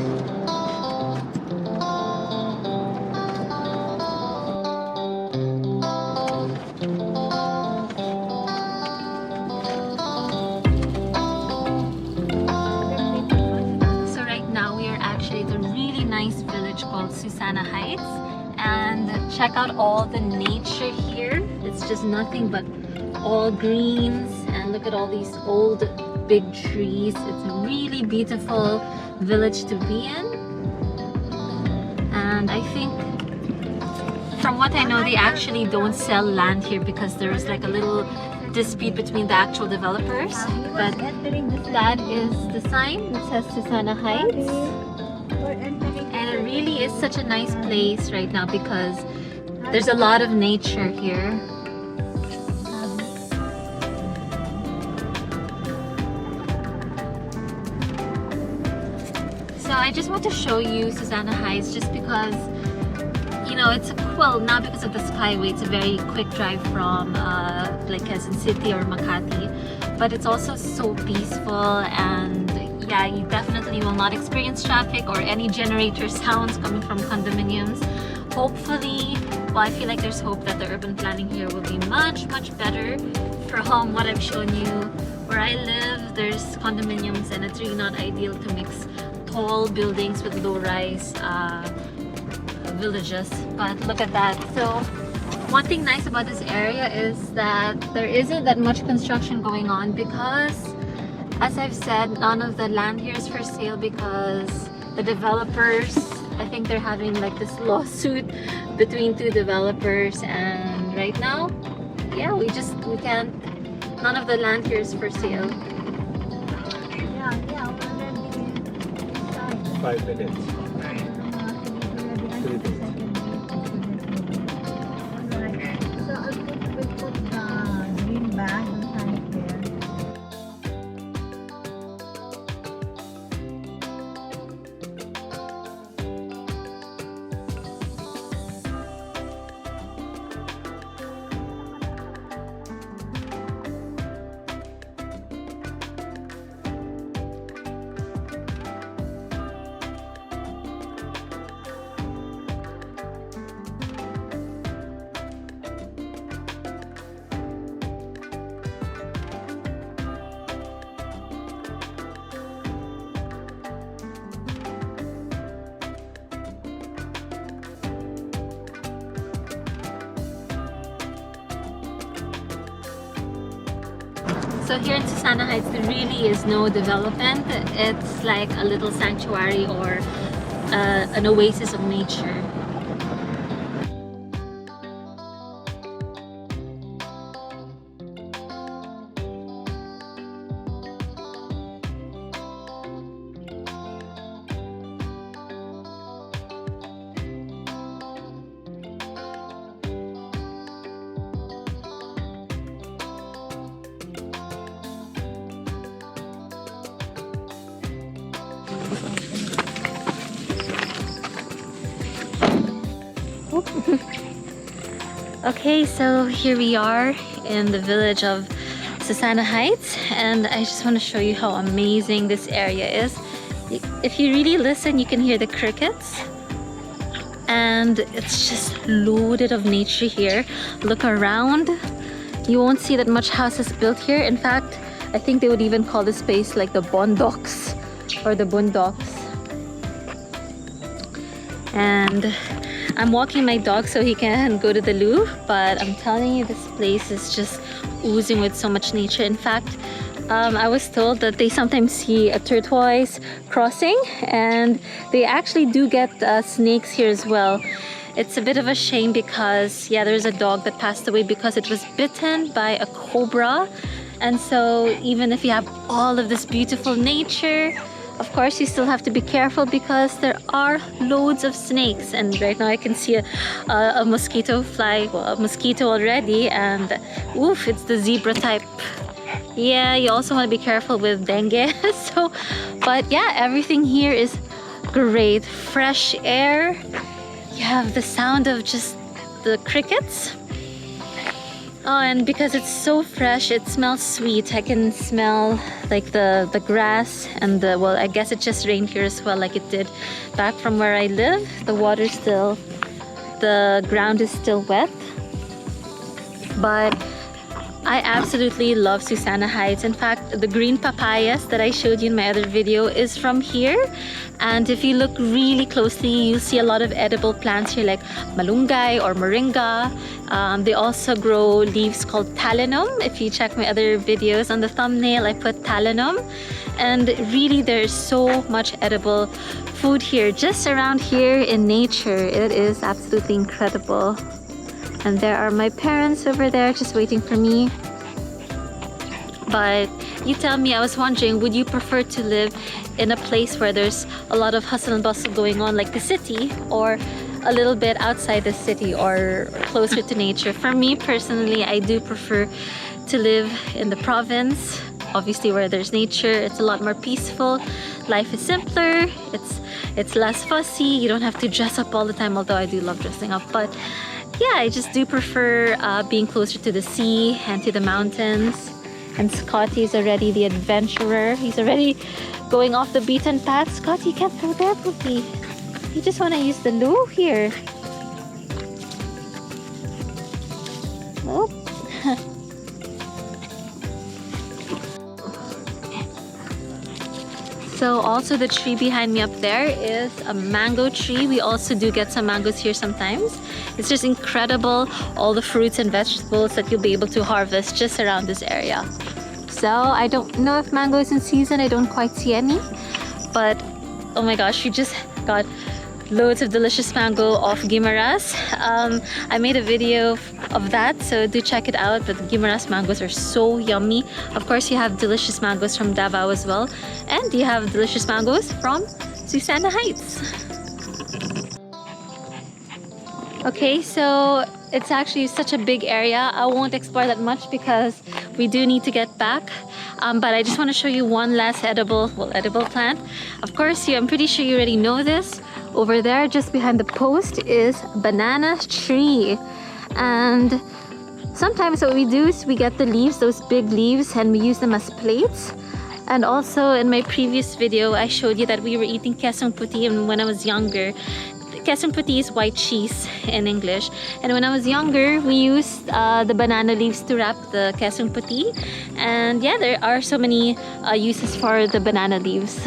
So right now we are actually at a really nice village called Susana Heights, and check out all the nature here. It's just nothing but all greens, and look at all these old big trees. It's a really beautiful village to be in. And I think, from what I know, they actually don't sell land here because there's like a little dispute between the actual developers. But that is the sign that says Susana Heights. And it really is such a nice place right now because there's a lot of nature here. So I just want to show you Susana Heights just because, you know, it's well, not because of the skyway. It's a very quick drive from like Quezon City or Makati, but it's also so peaceful, and yeah, you definitely will not experience traffic or any generator sounds coming from condominiums. Hopefully, well, I feel like there's hope that the urban planning here will be much better. From what I've shown you, where I live, there's condominiums, and it's really not ideal to mix tall buildings with low-rise villages. But look at that. So one thing nice about this area is that there isn't that much construction going on because, as I've said, none of the land here is for sale because the developers, I think they're having like this lawsuit between two developers, and right now, yeah, we can't, none of the land here is for sale. 5 minutes. 3 minutes. So I'll put the green bag inside there. So here in Susana Heights, there really is no development. It's like a little sanctuary or an oasis of nature. Okay, so here we are in the village of Susana Heights, and I just want to show you how amazing this area is. If you really listen, you can hear the crickets, and it's just loaded of nature here. Look around, you won't see that much houses built here. In fact, I think they would even call this place like the Bondocs or the Boondocks. And I'm walking my dog so he can go to the loo, but I'm telling you, this place is just oozing with so much nature. In fact, I was told that they sometimes see a tortoise crossing, and they actually do get snakes here as well. It's a bit of a shame because, yeah, there's a dog that passed away because it was bitten by a cobra. And so even if you have all of this beautiful nature, of course, you still have to be careful because there are loads of snakes. And right now I can see a mosquito fly, well, a mosquito already, and oof, it's the zebra type. Yeah, you also want to be careful with dengue. So, but yeah, everything here is great. Fresh air. You have the sound of just the crickets. Oh, and because it's so fresh, it smells sweet. I can smell like the grass and the, well, I guess it just rained here as well, like it did back from where I live. The water's still, the ground is still wet. But I absolutely love Susana Heights. In fact, the green papayas that I showed you in my other video is from here. And if you look really closely, you'll see a lot of edible plants here like malunggay or moringa. They also grow leaves called talinum. If you check my other videos on the thumbnail, I put talinum. And really, there's so much edible food here, just around here in nature. It is absolutely incredible. And there are my parents over there just waiting for me. But you tell me, I was wondering, would you prefer to live in a place where there's a lot of hustle and bustle going on like the city, or a little bit outside the city or closer to nature? For me personally, I do prefer to live in the province, obviously where there's nature. It's a lot more peaceful. Life is simpler. It's less fussy. You don't have to dress up all the time, although I do love dressing up. But yeah, I just do prefer being closer to the sea and to the mountains. And Scotty's already the adventurer. He's already going off the beaten path. Scotty, you can't go there, Poopy. You just want to use the loo here. Oh. So also the tree behind me up there is a mango tree. We also do get some mangoes here sometimes. It's just incredible, all the fruits and vegetables that you'll be able to harvest just around this area. So I don't know if mango is in season. I don't quite see any. But oh my gosh, we just got loads of delicious mango off Guimaras. I made a video of that, so do check it out. But the Guimaras mangoes are so yummy. Of course, you have delicious mangoes from Davao as well. And you have delicious mangoes from Susana Heights. Okay, so it's actually such a big area. I won't explore that much because we do need to get back. But I just want to show you one last edible plant. Of course, I'm pretty sure you already know this. Over there, just behind the post, is a banana tree. And sometimes what we do is we get the leaves, those big leaves, and we use them as plates. And also in my previous video, I showed you that we were eating kesong puti when I was younger. Kesong puti is white cheese in English. And when I was younger, we used the banana leaves to wrap the kesong puti. And yeah, there are so many uses for the banana leaves.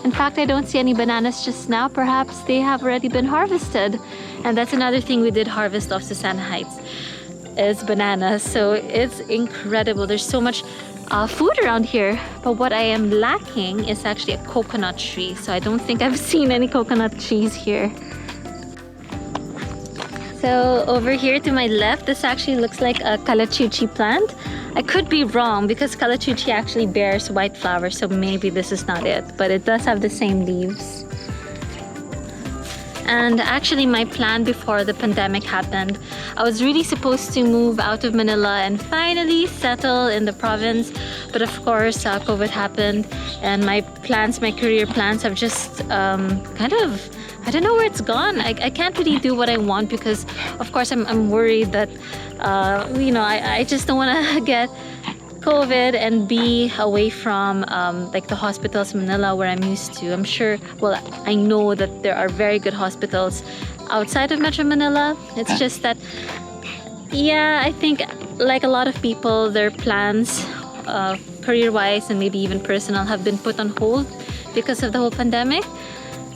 In fact, I don't see any bananas just now. Perhaps they have already been harvested. And that's another thing we did harvest off Susana Heights, is bananas. So it's incredible. There's so much food around here. But what I am lacking is actually a coconut tree. So I don't think I've seen any coconut trees here. So over here to my left, this actually looks like a calachuchi plant. I could be wrong because calachuchi actually bears white flowers, so maybe this is not it, but it does have the same leaves. And actually my plan before the pandemic happened, I was really supposed to move out of Manila and finally settle in the province. But of course, COVID happened and my plans, my career plans have just kind of, I don't know where it's gone. I can't really do what I want because, of course, I'm worried that, you know, I just don't want to get COVID and be away from like the hospitals in Manila where I'm used to. I'm sure, well, I know that there are very good hospitals outside of Metro Manila. It's just that, yeah, I think like a lot of people, their plans, career-wise and maybe even personal, have been put on hold because of the whole pandemic.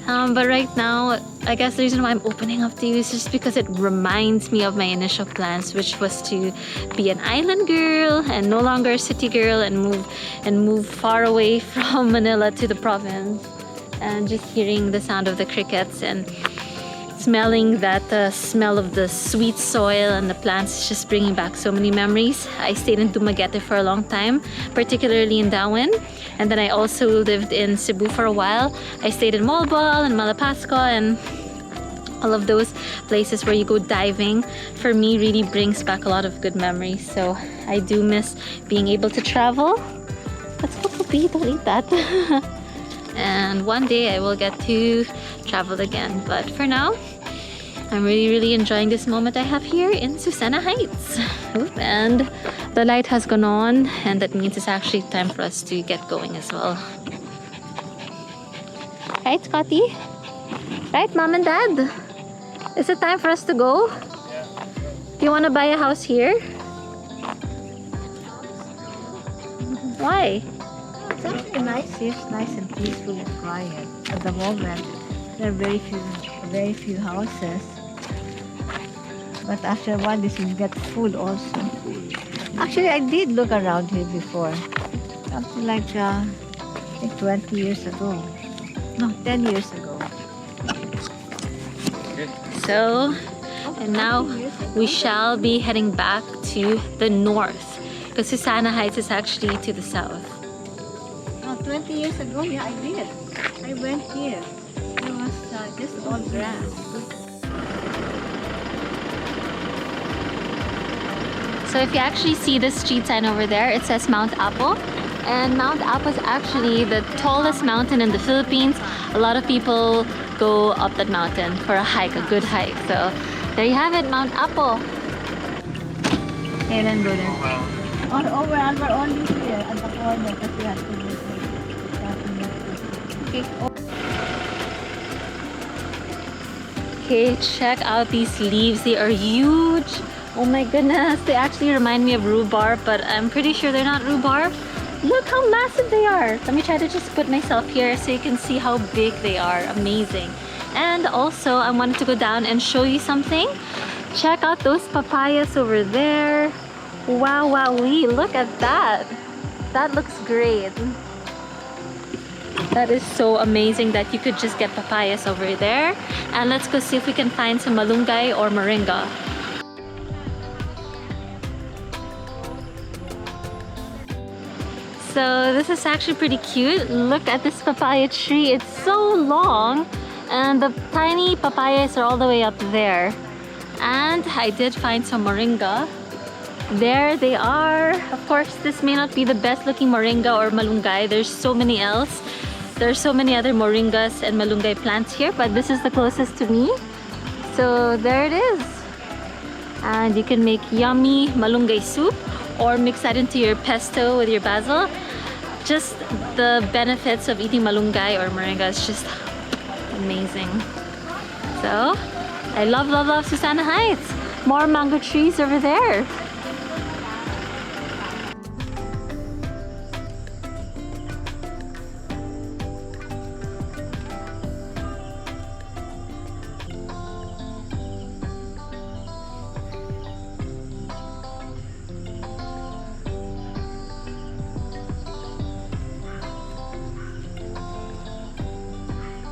But right now, I guess the reason why I'm opening up to you is just because it reminds me of my initial plans, which was to be an island girl and no longer a city girl and move far away from Manila to the province. And just hearing the sound of the crickets and smelling that smell of the sweet soil and the plants is just bringing back so many memories. I stayed in Dumaguete for a long time, particularly in Darwin. And then I also lived in Cebu for a while. I stayed in Malbal and Malapascua and all of those places where you go diving. For me, really brings back a lot of good memories. So I do miss being able to travel. Let's go, Poopy, don't eat that. And one day I will get to travel again. But for now, I'm really enjoying this moment I have here in Susana Heights. Oop, and the light has gone on, and that means it's actually time for us to get going as well. Right, Scotty? Right, Mom and Dad? Is it time for us to go? Yeah. Do you want to buy a house here? Why? It's actually nice here. It's nice and peaceful and quiet. At the moment, there are very few houses. But after a while, this will get full also. Actually, I did look around here before. Something like, I think 20 years ago. No, 10 years ago. So, and now we shall be heading back to the north. Because Susana Heights is actually to the south. No, 20 years ago, yeah, I did. I went here. There was just all grass. So if you actually see the street sign over there, it says Mount Apo. And Mount Apo is actually the tallest mountain in the Philippines. A lot of people go up that mountain for a hike, a good hike. So there you have it, Mount Apo. Okay, then go there. We're only here at the corner because we have to move. Okay. Okay, check out these leaves. They are huge. Oh my goodness, they actually remind me of rhubarb, but I'm pretty sure they're not rhubarb. Look how massive they are. Let me try to just put myself here so you can see how big they are. Amazing. And also, I wanted to go down and show you something. Check out those papayas over there. Wow, wowee, look at that. That looks great. That is so amazing that you could just get papayas over there. And let's go see if we can find some malunggay or moringa. So this is actually pretty cute. Look at this papaya tree. It's so long and the tiny papayas are all the way up there. And I did find some moringa. There they are. Of course, this may not be the best looking moringa or malunggay. There's so many else. There's so many other moringas and malunggay plants here, but this is the closest to me. So there it is. And you can make yummy malunggay soup or mix that into your pesto with your basil. Just the benefits of eating malunggay or moringa is just amazing. So, I love Susana Heights. More mango trees over there.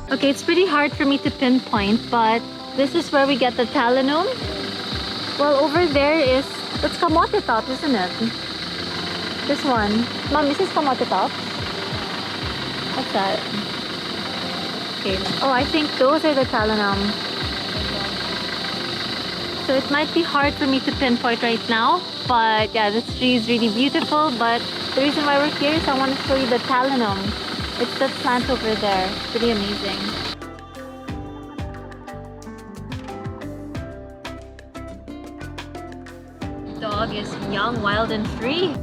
Okay, it's pretty hard for me to pinpoint, but this is where we get the talinum. Well, over there is, it's kamote top, isn't it? This one. Mom, is this kamote top? What's that? Okay. Oh, I think those are the talinum. So it might be hard for me to pinpoint right now, but yeah, this tree is really beautiful. But the reason why we're here is I want to show you the talinum. It's that plant over there. It's pretty amazing. Dog is young, wild, and free.